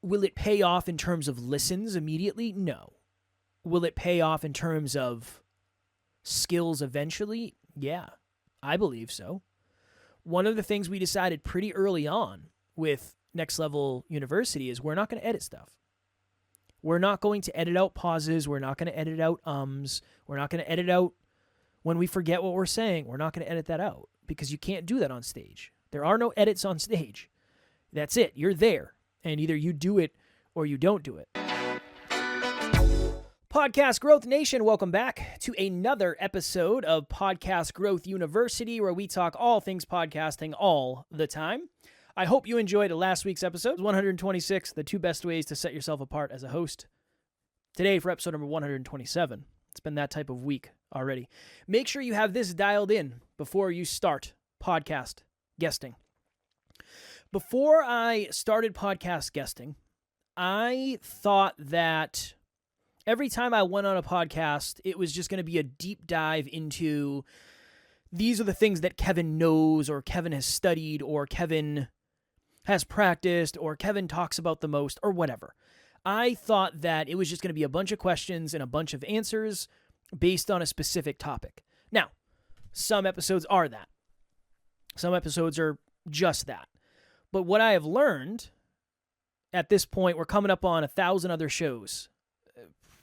Will it pay off in terms of listens immediately? No. Will it pay off in terms of skills eventually? Yeah, I believe so. One of the things we decided pretty early on with Next Level University is we're not going to edit stuff. We're not going to edit out pauses. We're not going to edit out ums. We're not going to edit out when we forget what we're saying. We're not going to edit that out because you can't do that on stage. There are no edits on stage. That's it. You're there. And either you do it or you don't do it. Podcast Growth Nation, welcome back to another episode of Podcast Growth University, where we talk all things podcasting all the time. I hope you enjoyed last week's episode, 126, the 2 best ways to set yourself apart as a host. Today for episode number 127. It's been that type of week already. Make sure you have this dialed in before you start podcast guesting. Before I started podcast guesting, I thought that every time I went on a podcast, it was just going to be a deep dive into these are the things that Kevin knows, or Kevin has studied, or Kevin has practiced, or Kevin talks about the most, or whatever. I thought that it was just going to be a bunch of questions and a bunch of answers based on a specific topic. Now, some episodes are that. Some episodes are just that. But what I have learned at this point, we're coming up on 1,000 other shows.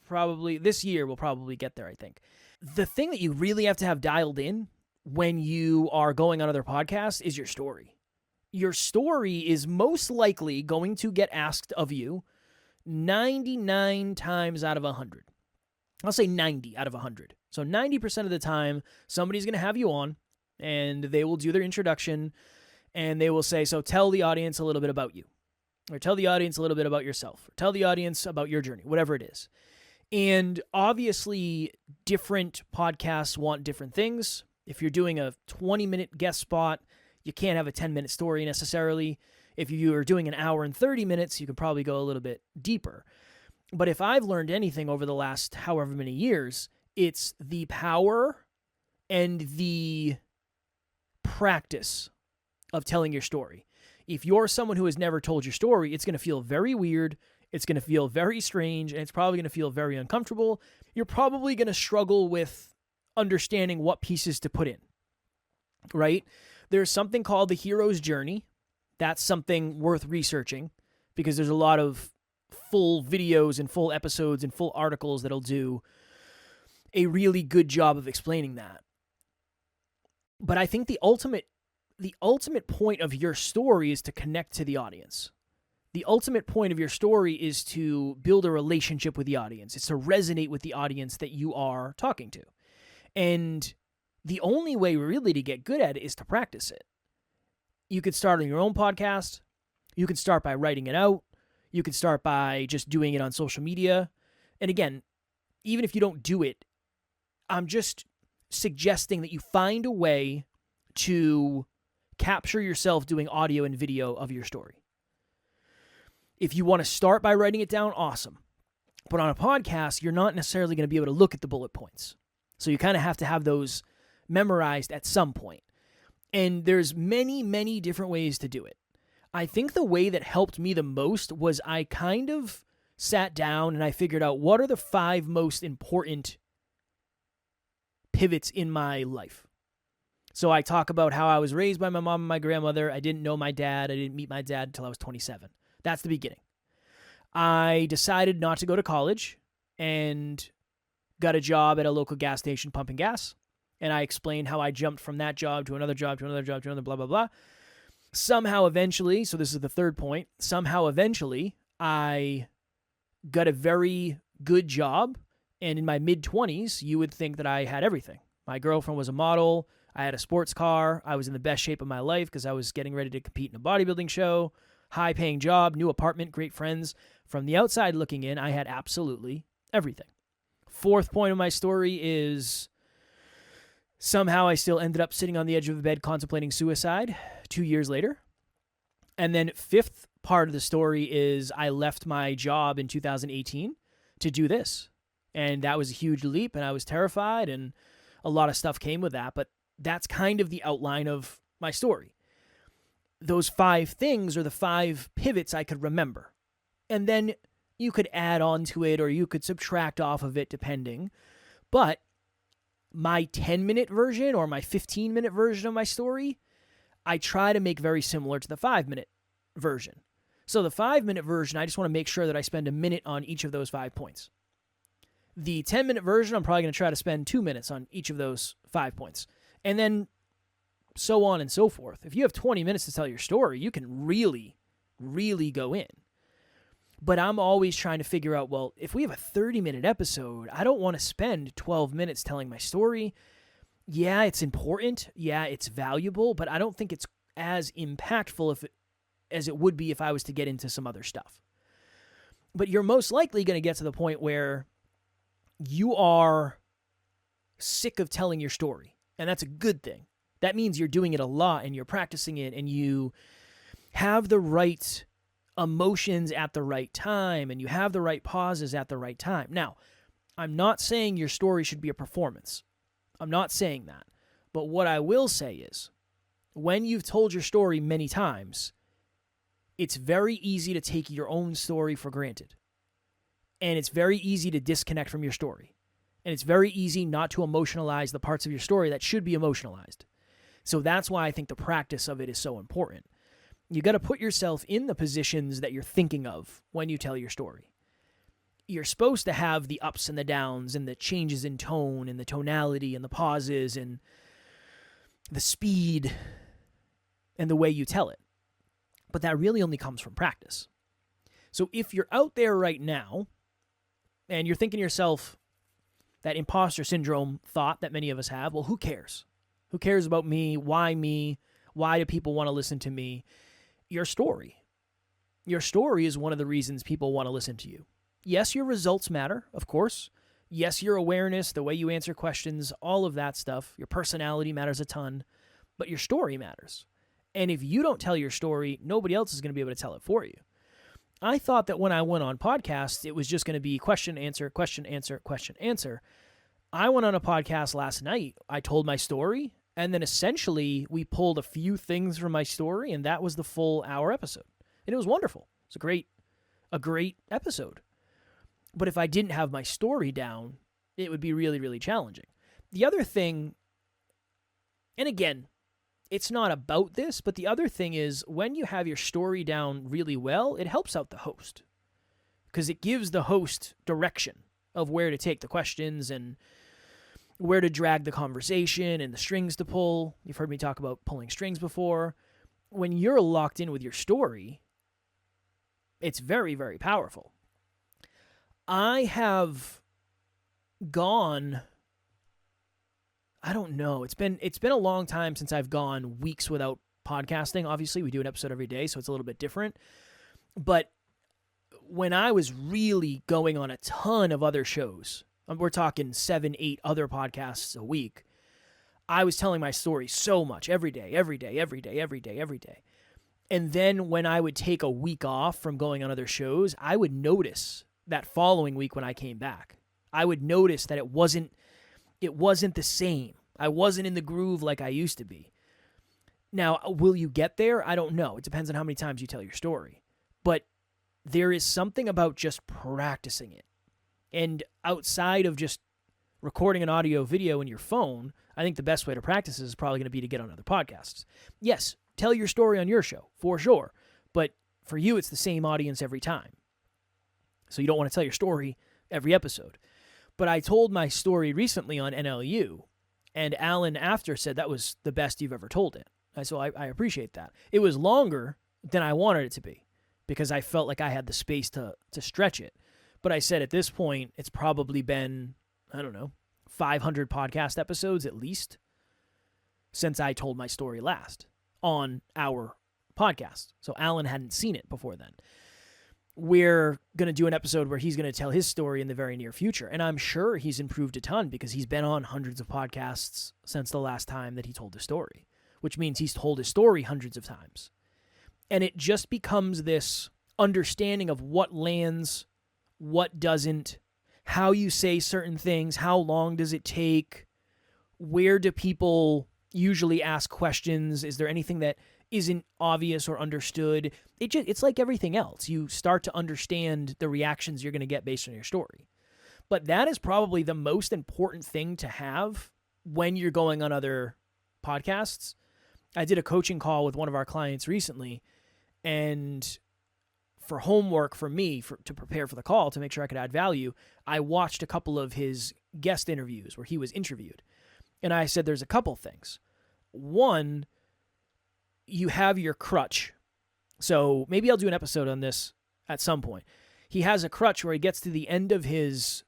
Probably this year we'll probably get there, I think. The thing that you really have to have dialed in when you are going on other podcasts is your story. Your story is most likely going to get asked of you 99 times out of 100. I'll say 90 out of 100. So 90% of the time, somebody's going to have you on, and they will do their introduction, and they will say, so tell the audience a little bit about you, or tell the audience a little bit about yourself, or tell the audience about your journey, whatever it is. And obviously, different podcasts want different things. If you're doing a 20-minute guest spot, you can't have a 10-minute story necessarily. If you are doing an hour and 30 minutes, you can probably go a little bit deeper. But if I've learned anything over the last however many years, it's the power and the practice of telling your story. If you're someone who has never told your story, it's going to feel very weird. It's going to feel very strange, and it's probably going to feel very uncomfortable. You're probably going to struggle with understanding what pieces to put in, right? There's something called the hero's journey. That's something worth researching because there's a lot of full videos and full episodes and full articles that'll do a really good job of explaining that. But I think the ultimate point of your story is to connect to the audience. The ultimate point of your story is to build a relationship with the audience. It's to resonate with the audience that you are talking to. And the only way really to get good at it is to practice it. You could start on your own podcast. You can start by writing it out. You can start by just doing it on social media. And again, even if you don't do it, I'm just suggesting that you find a way to capture yourself doing audio and video of your story. If you want to start by writing it down, awesome. But on a podcast, you're not necessarily going to be able to look at the bullet points. So you kind of have to have those memorized at some point. And there's many, many different ways to do it. I think the way that helped me the most was I kind of sat down and I figured out what are the 5 most important pivots in my life. So I talk about how I was raised by my mom and my grandmother. I didn't know my dad. I didn't meet my dad until I was 27. That's the beginning. I decided not to go to college and got a job at a local gas station pumping gas. And I explained how I jumped from that job to another job to another job to another blah, blah, blah. Somehow eventually, so this is the third point, somehow eventually I got a very good job. And in my mid-20s, you would think that I had everything. My girlfriend was a model. I had a sports car. I was in the best shape of my life because I was getting ready to compete in a bodybuilding show. High-paying job, new apartment, great friends. From the outside looking in, I had absolutely everything. Fourth point of my story is somehow I still ended up sitting on the edge of the bed contemplating suicide 2 years later. And then fifth part of the story is I left my job in 2018 to do this. And that was a huge leap, and I was terrified, and a lot of stuff came with that. But that's kind of the outline of my story. Those 5 things are the 5 pivots I could remember. And then you could add on to it or you could subtract off of it depending. But my 10-minute version or my 15-minute version of my story, I try to make very similar to the 5-minute version. So the 5-minute version, I just want to make sure that I spend a minute on each of those 5 points. The 10-minute version, I'm probably going to try to spend 2 minutes on each of those 5 points. And then so on and so forth. If you have 20 minutes to tell your story, you can really, really go in. But I'm always trying to figure out, well, if we have a 30-minute episode, I don't want to spend 12 minutes telling my story. Yeah, it's important. Yeah, it's valuable, but I don't think it's as impactful as it would be if I was to get into some other stuff. But you're most likely going to get to the point where you are sick of telling your story, and that's a good thing. That means you're doing it a lot, and you're practicing it, and you have the right emotions at the right time, and you have the right pauses at the right time. Now, I'm not saying your story should be a performance. I'm not saying that. But what I will say is, when you've told your story many times, it's very easy to take your own story for granted. And it's very easy to disconnect from your story. And it's very easy not to emotionalize the parts of your story that should be emotionalized. So that's why I think the practice of it is so important. You got to put yourself in the positions that you're thinking of when you tell your story. You're supposed to have the ups and the downs and the changes in tone and the tonality and the pauses and the speed and the way you tell it. But that really only comes from practice. So if you're out there right now and you're thinking to yourself that imposter syndrome thought that many of us have, well, who cares? Who cares about me? Why me? Why do people want to listen to me? Your story. Your story is one of the reasons people want to listen to you. Yes, your results matter, of course. Yes, your awareness, the way you answer questions, all of that stuff, your personality matters a ton, but your story matters. And if you don't tell your story, nobody else is going to be able to tell it for you. I thought that when I went on podcasts, it was just going to be question, answer, question, answer, question, answer. I went on a podcast last night. I told my story, and then essentially we pulled a few things from my story, and that was the full hour episode. And it was wonderful. It's a great episode. But if I didn't have my story down, it would be really, really challenging. The other thing, and again, it's not about this, but the other thing is when you have your story down really well, it helps out the host because it gives the host direction of where to take the questions and where to drag the conversation and the strings to pull. You've heard me talk about pulling strings before. When you're locked in with your story, it's very, very powerful. I have gone, I don't know, it's been a long time since I've gone weeks without podcasting. Obviously, we do an episode every day, so it's a little bit different. But when I was really going on a ton of other shows, we're talking 7, 8 other podcasts a week, I was telling my story so much every day. And then when I would take a week off from going on other shows, I would notice that following week when I came back, I would notice that it wasn't the same. I wasn't in the groove like I used to be. Now, will you get there? I don't know. It depends on how many times you tell your story. But there is something about just practicing it. And outside of just recording an audio video in your phone, I think the best way to practice is probably going to be to get on other podcasts. Yes, tell your story on your show, for sure. But for you, it's the same audience every time. So you don't want to tell your story every episode. But I told my story recently on NLU, and Alan after said that was the best you've ever told it. So I appreciate that. It was longer than I wanted it to be because I felt like I had the space to stretch it. But I said at this point, it's probably been, 500 podcast episodes at least since I told my story last on our podcast. So Alan hadn't seen it before then. We're going to do an episode where he's going to tell his story in the very near future. And I'm sure he's improved a ton because he's been on hundreds of podcasts since the last time that he told his story, which means he's told his story hundreds of times. And it just becomes this understanding of what lands, what doesn't, how you say certain things, how long does it take, where do people usually ask questions, is there anything that isn't obvious or understood? it's like everything else. You start to understand the reactions you're going to get based on your story. But that is probably the most important thing to have when you're going on other podcasts. I did a coaching call with one of our clients recently, and for homework for me, to prepare for the call, to make sure I could add value, I watched a couple of his guest interviews where he was interviewed. And I said there's a couple things. One, you have your crutch. So maybe I'll do an episode on this at some point. He has a crutch where he gets to the end of his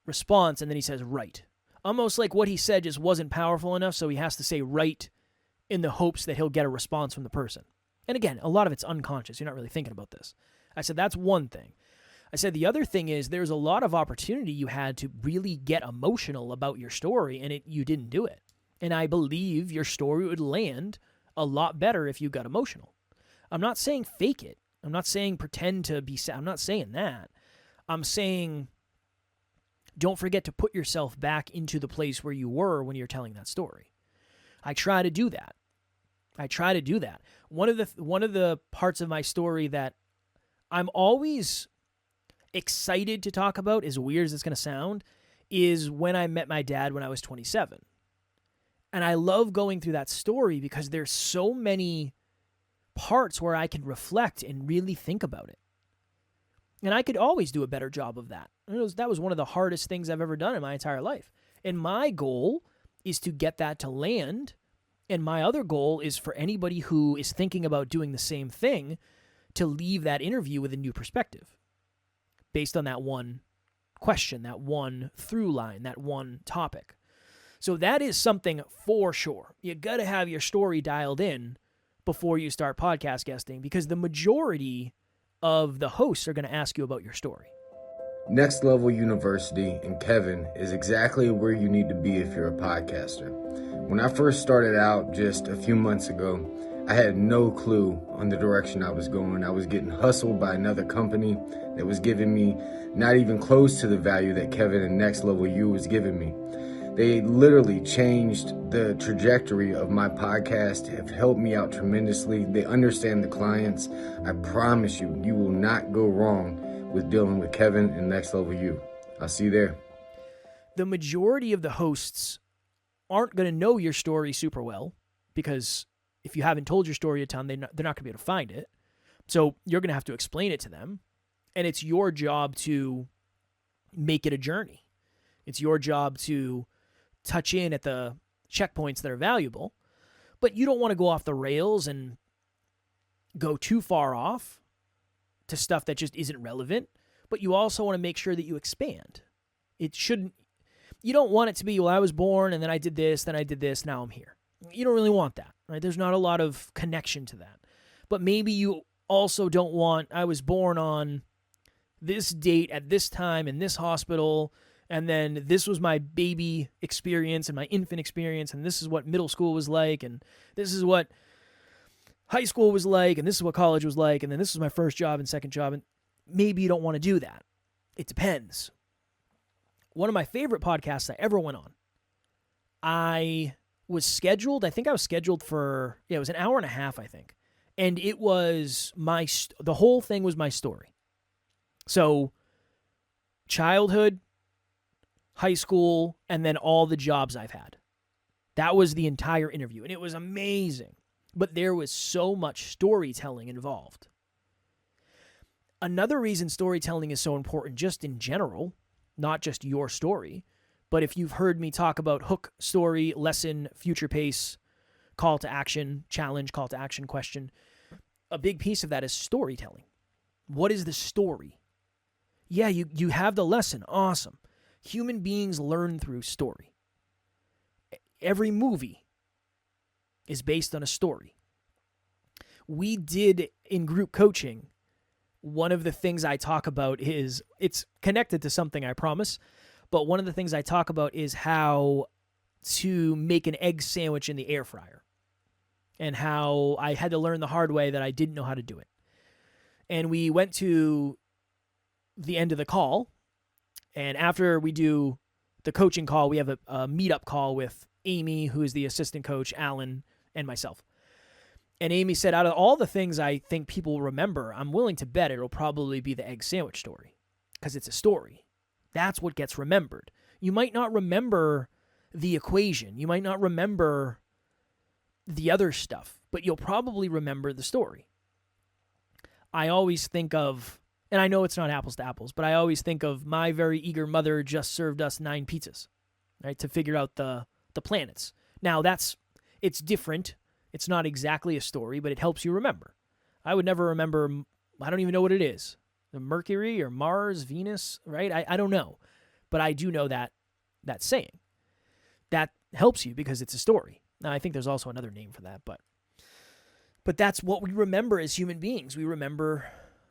response and then he says, right. Almost like what he said just wasn't powerful enough, so he has to say right in the hopes that he'll get a response from the person. And again, a lot of it's unconscious. You're not really thinking about this. I said, that's one thing. I said, the other thing is there's a lot of opportunity you had to really get emotional about your story, and you didn't do it. And I believe your story would land a lot better if you got emotional. I'm not saying fake it. I'm not saying pretend to be sad. I'm not saying that. I'm saying don't forget to put yourself back into the place where you were when you're telling that story. I try to do that. One of the parts of my story that I'm always excited to talk about, as weird as it's going to sound, is when I met my dad when I was 27. And I love going through that story because there's so many parts where I can reflect and really think about it. And I could always do a better job of that. That was one of the hardest things I've ever done in my entire life. And my goal is to get that to land. And my other goal is for anybody who is thinking about doing the same thing to leave that interview with a new perspective based on that one question, that one through line, that one topic. So that is something for sure. You got to have your story dialed in before you start podcast guesting, because the majority of the hosts are going to ask you about your story. Next Level University and Kevin is exactly where you need to be if you're a podcaster. When I first started out just a few months ago, I had no clue on the direction I was going. I was getting hustled by another company that was giving me not even close to the value that Kevin and Next Level U was giving me. They literally changed the trajectory of my podcast, have helped me out tremendously. They understand the clients. I promise you, you will not go wrong with dealing with Kevin and Next Level U. I'll see you there. The majority of the hosts aren't going to know your story super well, because if you haven't told your story a ton, they're not going to be able to find it. So you're going to have to explain it to them. And it's your job to make it a journey. It's your job to touch in at the checkpoints that are valuable. But you don't want to go off the rails and go too far off to stuff that just isn't relevant. But you also want to make sure that you expand. You don't want it to be, well, I was born and then I did this, now I'm here. You don't really want that, right? There's not a lot of connection to that. But maybe you also don't want, I was born on this date at this time in this hospital, and then this was my baby experience and my infant experience, and this is what middle school was like, and this is what high school was like, and this is what college was like, and then this was my first job and second job. And maybe you don't want to do that. It depends. One of my favorite podcasts I ever went on, I was scheduled for, it was an hour and a half, I think. And it was the whole thing was my story. So childhood, high school, and then all the jobs I've had. That was the entire interview, and it was amazing. But there was so much storytelling involved. Another reason storytelling is so important just in general, not just your story, but if you've heard me talk about hook, story, lesson, future pace, call to action, challenge, call to action, question, a big piece of that is storytelling. What is the story? Yeah, you have the lesson. Awesome. Human beings learn through story. Every movie is based on a story. We did in group coaching, one of the things I talk about is, it's connected to something, I promise, but one of the things I talk about is how to make an egg sandwich in the air fryer, and how I had to learn the hard way that I didn't know how to do it. And we went to the end of the call, and after we do the coaching call, we have a meetup call with Amy, who is the assistant coach, Alan, and myself. And Amy said, out of all the things I think people will remember, I'm willing to bet it'll probably be the egg sandwich story because it's a story. That's what gets remembered. You might not remember the equation. You might not remember the other stuff, but you'll probably remember the story. I always think of, and I know it's not apples to apples, but I always think of my very eager mother just served us 9 pizzas, right, to figure out the planets. Now, it's different. It's not exactly a story, but it helps you remember. I would never remember, I don't even know what it is. The Mercury or Mars, Venus, right? I don't know. But I do know that saying. That helps you because it's a story. Now, I think there's also another name for that, but that's what we remember as human beings. We remember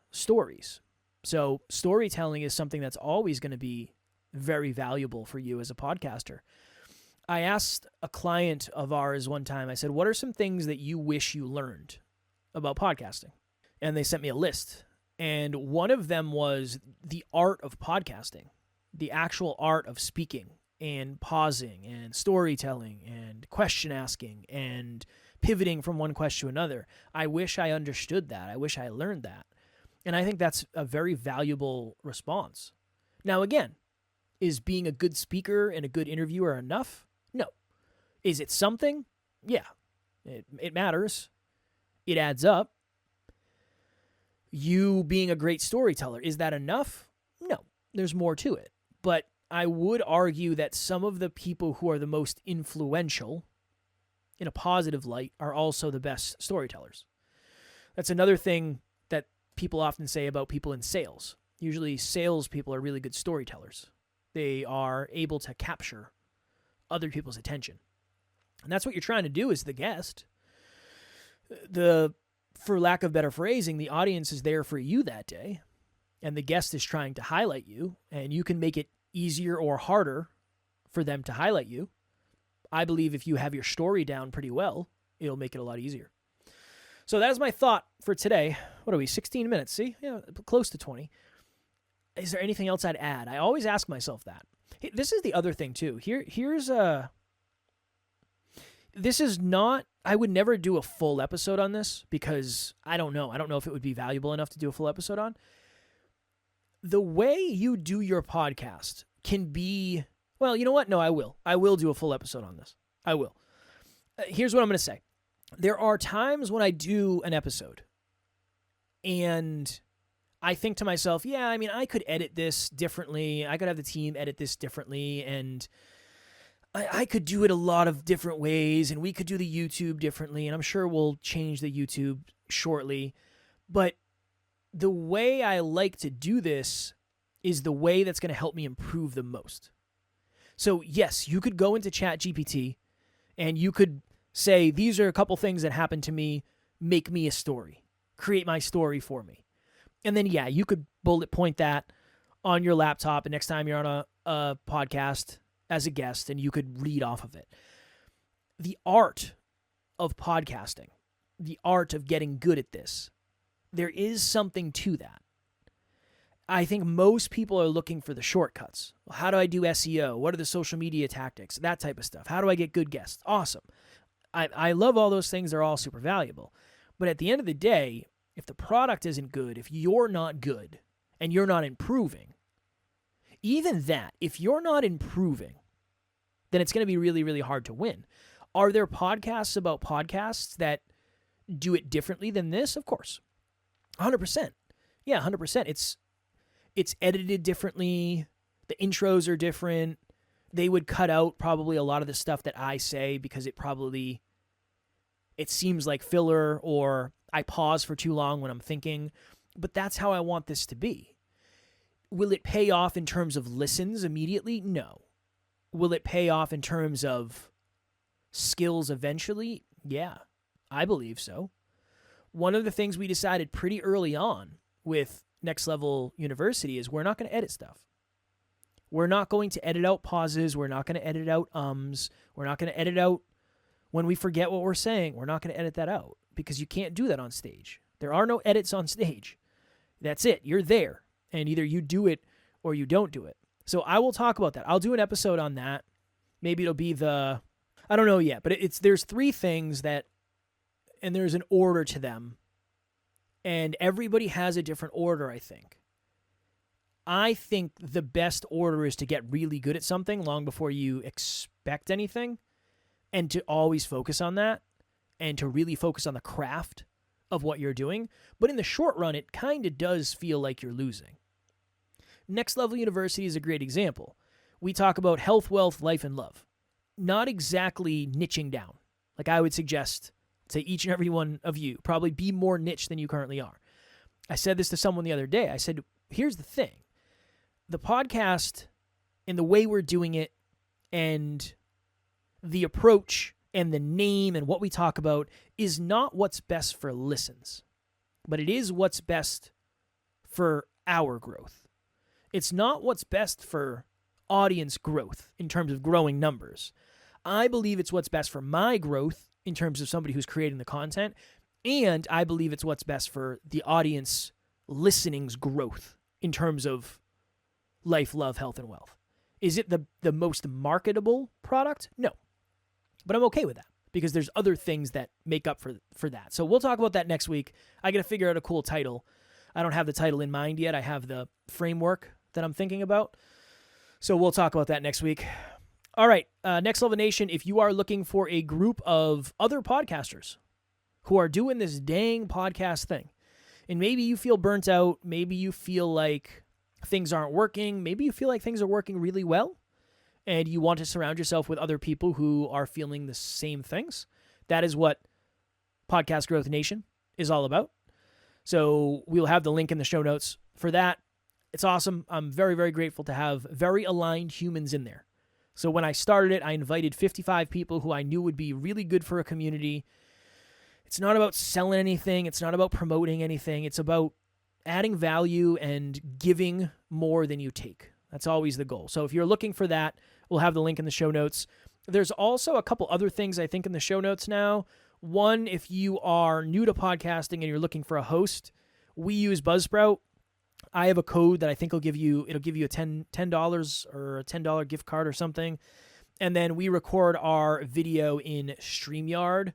stories. So storytelling is something that's always going to be very valuable for you as a podcaster. I asked a client of ours one time, I said, what are some things that you wish you learned about podcasting? And they sent me a list. And one of them was the art of podcasting, the actual art of speaking and pausing and storytelling and question asking and pivoting from one question to another. I wish I understood that. I wish I learned that. And I think that's a very valuable response. Now, again, is being a good speaker and a good interviewer enough? No. Is it something? Yeah. It matters. It adds up. You being a great storyteller, is that enough? No. There's more to it. But I would argue that some of the people who are the most influential in a positive light are also the best storytellers. That's another thing that people often say about people in sales. Usually salespeople are really good storytellers. They are able to capture other people's attention. And that's what you're trying to do as the guest. For lack of better phrasing, the audience is there for you that day, and the guest is trying to highlight you, and you can make it easier or harder for them to highlight you. I believe if you have your story down pretty well, it'll make it a lot easier. So that is my thought for today. What are we, 16 minutes? See? Yeah, close to 20. Is there anything else I'd add? I always ask myself that. Hey, this is the other thing, too. This is not, I would never do a full episode on this because I don't know. I don't know if it would be valuable enough to do a full episode on. The way you do your podcast can be, well, you know what? No, I will. I will do a full episode on this. I will. Here's what I'm going to say. There are times when I do an episode and I think to myself, yeah, I mean, I could edit this differently. I could have the team edit this differently, and I could do it a lot of different ways, and we could do the YouTube differently, and I'm sure we'll change the YouTube shortly. But the way I like to do this is the way that's going to help me improve the most. So yes, you could go into ChatGPT and you could say, these are a couple things that happened to me, make me a story, create my story for me. And then, yeah, you could bullet point that on your laptop, and next time you're on a podcast as a guest, and you could read off of it. The art of podcasting, the art of getting good at this, there is something to that. I think most people are looking for the shortcuts. Well, how do I do SEO? What are the social media tactics? That type of stuff. How do I get good guests? Awesome. I love all those things. They're all super valuable. But at the end of the day, if the product isn't good, if you're not good and you're not improving, even that, if you're not improving, then it's going to be really, really hard to win. Are there podcasts about podcasts that do it differently than this? Of course. 100%. Yeah, 100%. It's edited differently. The intros are different. They would cut out probably a lot of the stuff that I say because it seems like filler, or I pause for too long when I'm thinking. But that's how I want this to be. Will it pay off in terms of listens immediately? No. Will it pay off in terms of skills eventually? Yeah, I believe so. One of the things we decided pretty early on with Next Level University is we're not going to edit stuff. We're not going to edit out pauses. We're not going to edit out ums. We're not going to edit out when we forget what we're saying. We're not going to edit that out because you can't do that on stage. There are no edits on stage. That's it. You're there. And either you do it or you don't do it. So I will talk about that. I'll do an episode on that. Maybe it'll be I don't know yet, but there's 3 things that and there's an order to them. And everybody has a different order, I think. I think the best order is to get really good at something long before you expect anything, and to always focus on that, and to really focus on the craft of what you're doing. But in the short run, it kind of does feel like you're losing. Next Level University is a great example. We talk about health, wealth, life, and love. Not exactly niching down. Like I would suggest to each and every one of you, probably be more niche than you currently are. I said this to someone the other day. I said, here's the thing. The podcast and the way we're doing it and the approach and the name and what we talk about is not what's best for listens, but it is what's best for our growth. It's not what's best for audience growth in terms of growing numbers. I believe it's what's best for my growth in terms of somebody who's creating the content, and I believe it's what's best for the audience listening's growth in terms of life, love, health, and wealth. Is it the most marketable product? No. But I'm okay with that because there's other things that make up for that. So we'll talk about that next week. I got to figure out a cool title. I don't have the title in mind yet. I have the framework that I'm thinking about. So we'll talk about that next week. All right, Next Level Nation, if you are looking for a group of other podcasters who are doing this dang podcast thing, and maybe you feel burnt out, maybe you feel like things aren't working, maybe you feel like things are working really well, and you want to surround yourself with other people who are feeling the same things, that is what Podcast Growth Nation is all about. So we'll have the link in the show notes for that. It's awesome. I'm very, very grateful to have very aligned humans in there. So when I started it, I invited 55 people who I knew would be really good for a community. It's not about selling anything. It's not about promoting anything. It's about adding value and giving more than you take. That's always the goal. So if you're looking for that, we'll have the link in the show notes. There's also a couple other things I think in the show notes now. One, if you are new to podcasting and you're looking for a host, we use Buzzsprout. I have a code that I think it'll give you a $10 or a $10 gift card or something. And then we record our video in StreamYard,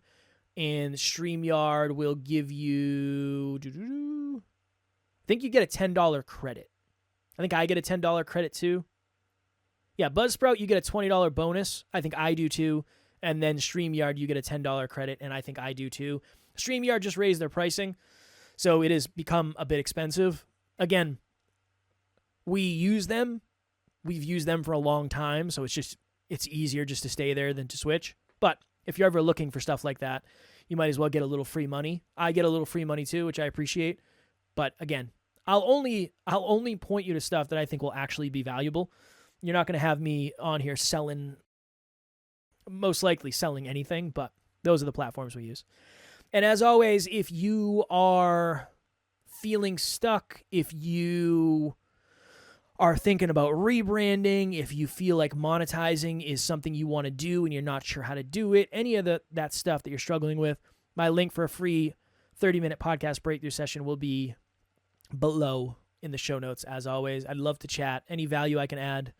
and StreamYard will give you, I think you get a $10 credit. I think I get a $10 credit too. Yeah, Buzzsprout, you get a $20 bonus. I think I do too. And then StreamYard, you get a $10 credit, and I think I do too. StreamYard just raised their pricing, so it has become a bit expensive. Again, we use them. We've used them for a long time, so it's easier just to stay there than to switch. But if you're ever looking for stuff like that, you might as well get a little free money. I get a little free money too, which I appreciate. But again, I'll only point you to stuff that I think will actually be valuable. You're not going to have me on here most likely selling anything, but those are the platforms we use. And as always, if you are feeling stuck, if you are thinking about rebranding, if you feel like monetizing is something you want to do and you're not sure how to do it, any of that stuff that you're struggling with, my link for a free 30-minute podcast breakthrough session will be below in the show notes. As always, I'd love to chat. Any value I can add,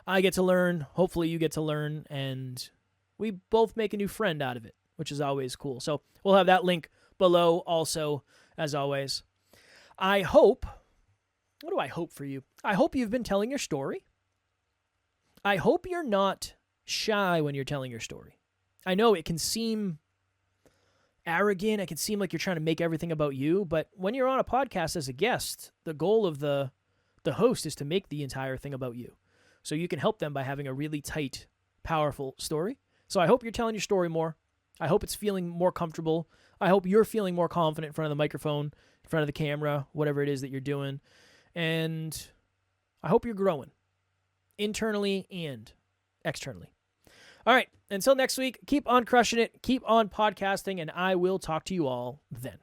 I get to learn. Hopefully you get to learn, and we both make a new friend out of it, which is always cool. So we'll have that link below also, as always. What do I hope for you? I hope you've been telling your story. I hope you're not shy when you're telling your story. I know it can seem arrogant. It can seem like you're trying to make everything about you. But when you're on a podcast as a guest, the goal of the host is to make the entire thing about you. So you can help them by having a really tight, powerful story. So I hope you're telling your story more. I hope it's feeling more comfortable. I hope you're feeling more confident in front of the microphone, in front of the camera, whatever it is that you're doing. And I hope you're growing internally and externally. All right. Until next week, keep on crushing it. Keep on podcasting, and I will talk to you all then.